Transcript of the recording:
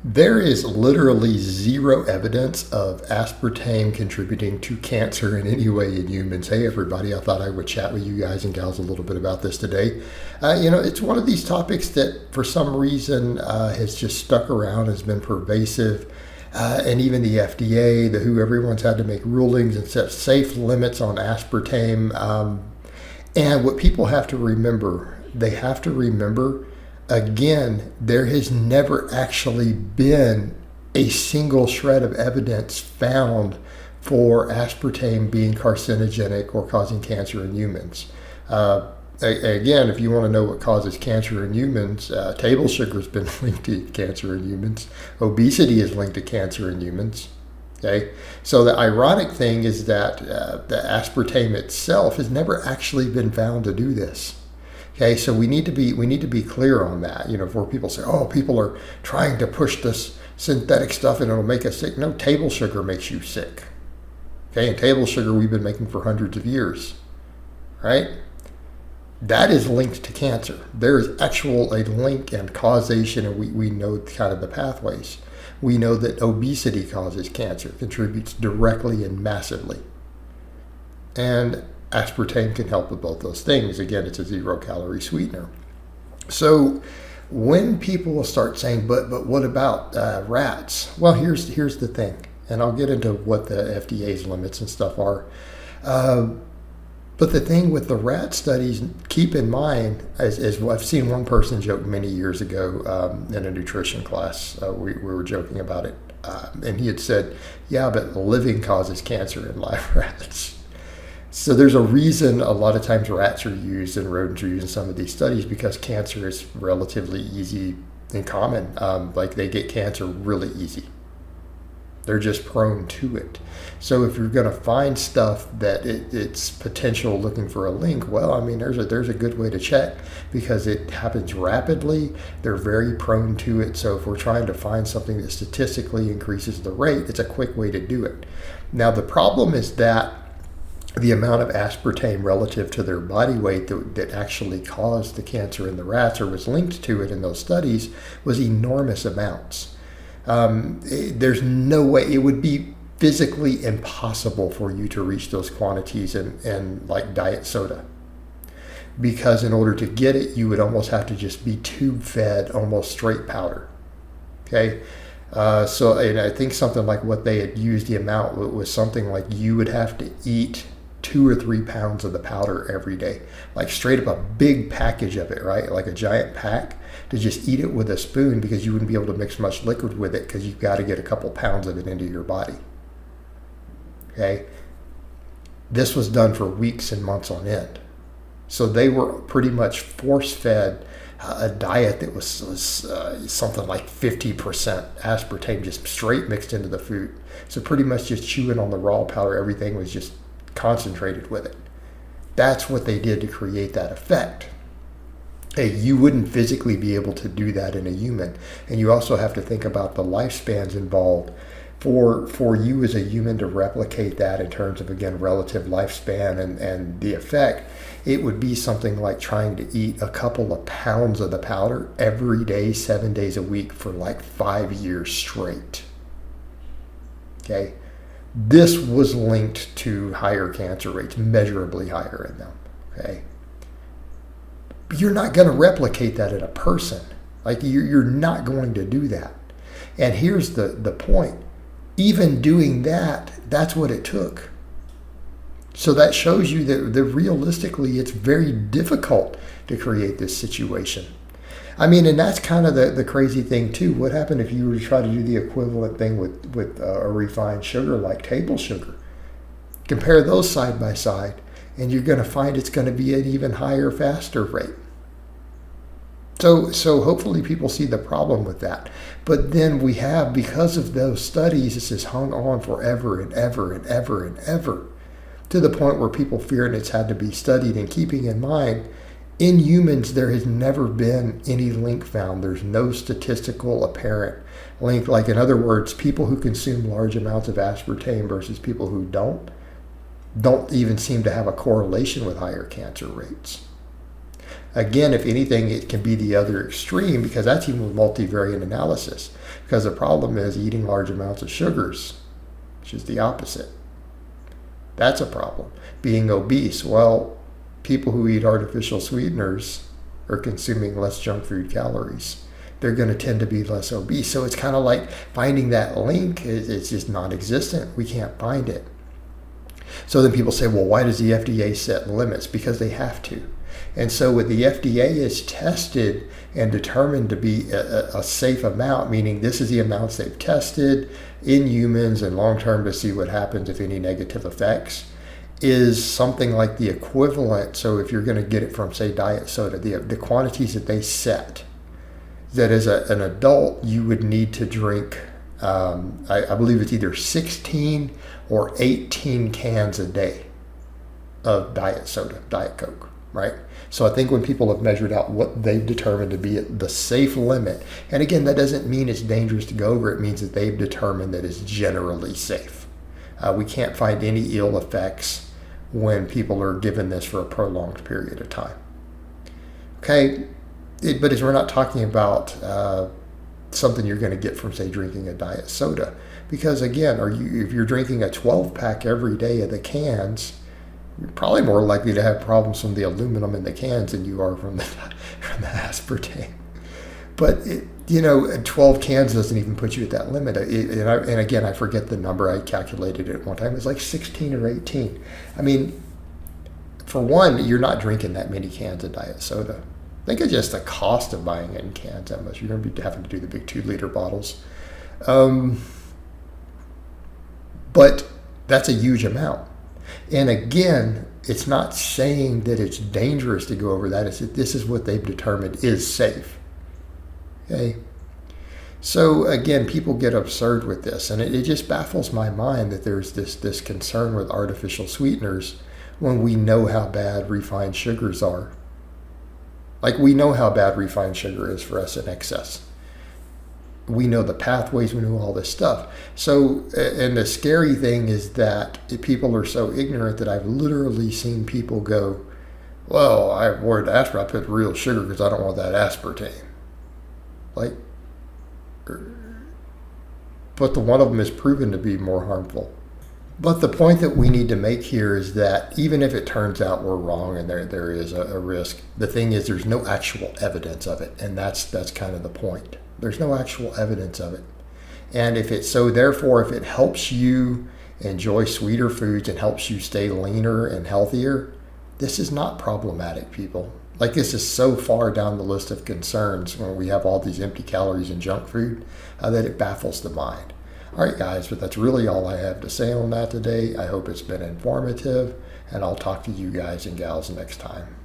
There is literally zero evidence of aspartame contributing to cancer in any way in humans. Hey, everybody, I thought I would chat with you guys and gals a little bit about this today. It's one of these topics that for some reason has just stuck around, has been pervasive. And even the FDA, the WHO, everyone's had to make rulings and set safe limits on aspartame. And what people have to remember, again, there has never actually been a single shred of evidence found for aspartame being carcinogenic or causing cancer in humans. Again, if you want to know what causes cancer in humans, table sugar has been linked to cancer in humans. Obesity is linked to cancer in humans. Okay, so the ironic thing is that the aspartame itself has never actually been found to do this. Okay, so we need to be clear on that. Before people say, "Oh, people are trying to push this synthetic stuff and it'll make us sick." No, table sugar makes you sick. Okay, and table sugar we've been making for hundreds of years, right? That is linked to cancer. There is a link and causation, and we know kind of the pathways. We know that obesity causes cancer, contributes directly and massively. And aspartame can help with both those things. Again, it's a 0-calorie sweetener. So when people will start saying, but what about rats? Well, here's the thing, and I'll get into what the FDA's limits and stuff are. But the thing with the rat studies, keep in mind, as I've seen one person joke many years ago in a nutrition class, we were joking about it, and he had said, yeah, but living causes cancer in live rats. So there's a reason a lot of times rats are used and rodents are used in some of these studies, because cancer is relatively easy and common. Like they get cancer really easy. They're just prone to it. So if you're going to find stuff that it's potential looking for a link, well, I mean, there's a good way to check, because it happens rapidly. They're very prone to it. So if we're trying to find something that statistically increases the rate, it's a quick way to do it. Now, the problem is that the amount of aspartame relative to their body weight that actually caused the cancer in the rats, or was linked to it in those studies, was enormous amounts. There's no way, it would be physically impossible for you to reach those quantities in like diet soda, because in order to get it, you would almost have to just be tube fed almost straight powder. Okay, so and I think something like what they had used, the amount was something like you would have to eat 2 or 3 pounds of the powder every day, like straight up a big package of it, right? Like a giant pack, to just eat it with a spoon, because you wouldn't be able to mix much liquid with it, because you've got to get a couple pounds of it into your body. Okay, this was done for weeks and months on end. So they were pretty much force-fed a diet that was something like 50% aspartame, just straight mixed into the food. So pretty much just chewing on the raw powder, everything was just concentrated with it. That's what they did to create that effect. Hey, you wouldn't physically be able to do that in a human. And you also have to think about the lifespans involved for you as a human to replicate that in terms of, again, relative lifespan and the effect. It would be something like trying to eat a couple of pounds of the powder every day, 7 days a week for like 5 years straight. Okay. This was linked to higher cancer rates, measurably higher in them. Okay. But you're not going to replicate that in a person. Like you're not going to do that. And here's the point. Even doing that, that's what it took. So that shows you that realistically, it's very difficult to create this situation. I mean, and that's kind of the crazy thing too. What happened if you were to try to do the equivalent thing with a refined sugar like table sugar? Compare those side by side, and you're going to find it's going to be an even higher, faster rate. So hopefully people see the problem with that. But then we have, because of those studies, this has hung on forever and ever and ever and ever, to the point where people fear it's had to be studied. And keeping in mind, in humans, there has never been any link found. There's no statistical apparent link. Like, in other words, people who consume large amounts of aspartame versus people who don't even seem to have a correlation with higher cancer rates. Again, if anything, it can be the other extreme, because that's even with multivariate analysis. Because the problem is eating large amounts of sugars, which is the opposite. That's a problem. Being obese, well, people who eat artificial sweeteners are consuming less junk food calories. They're going to tend to be less obese. So it's kind of like finding that link. It's just non-existent. We can't find it. So then people say, well, why does the FDA set limits? Because they have to. And so what the FDA is tested and determined to be a safe amount, meaning this is the amounts they've tested in humans and long-term to see what happens if any negative effects, is something like the equivalent. So if you're going to get it from, say, diet soda, the quantities that they set, that as an adult you would need to drink, I believe it's either 16 or 18 cans a day of diet soda, Diet Coke, right? So I think when people have measured out what they've determined to be the safe limit, and again, that doesn't mean it's dangerous to go over, it means that they've determined that it's generally safe. We can't find any ill effects when people are given this for a prolonged period of time. Okay, but as we're not talking about something you're going to get from, say, drinking a diet soda. Because again, if you're drinking a 12-pack every day of the cans, you're probably more likely to have problems from the aluminum in the cans than you are from the aspartame. But 12 cans doesn't even put you at that limit. And again, I forget the number. I calculated it one time. It was like 16 or 18. I mean, for one, you're not drinking that many cans of diet soda. Think of just the cost of buying it in cans. That much. You're going to be having to do the big 2-liter bottles. But that's a huge amount. And again, it's not saying that it's dangerous to go over that. It's that this is what they've determined is safe. Okay. So again, people get absurd with this, and it just baffles my mind that there's this concern with artificial sweeteners when we know how bad refined sugars are. Like, we know how bad refined sugar is for us in excess. We know the pathways, we know all this stuff. So, and the scary thing is that people are so ignorant that I've literally seen people go, well, I avoid aspartame, I put real sugar because I don't want that aspartame. Like, but the one of them is proven to be more harmful. But the point that we need to make here is that even if it turns out we're wrong and there is a risk, the thing is there's no actual evidence of it, and that's kind of the point. There's no actual evidence of it. And if it helps you enjoy sweeter foods and helps you stay leaner and healthier, this is not problematic, people. Like, this is so far down the list of concerns when we have all these empty calories in junk food that it baffles the mind. All right, guys, but that's really all I have to say on that today. I hope it's been informative, and I'll talk to you guys and gals next time.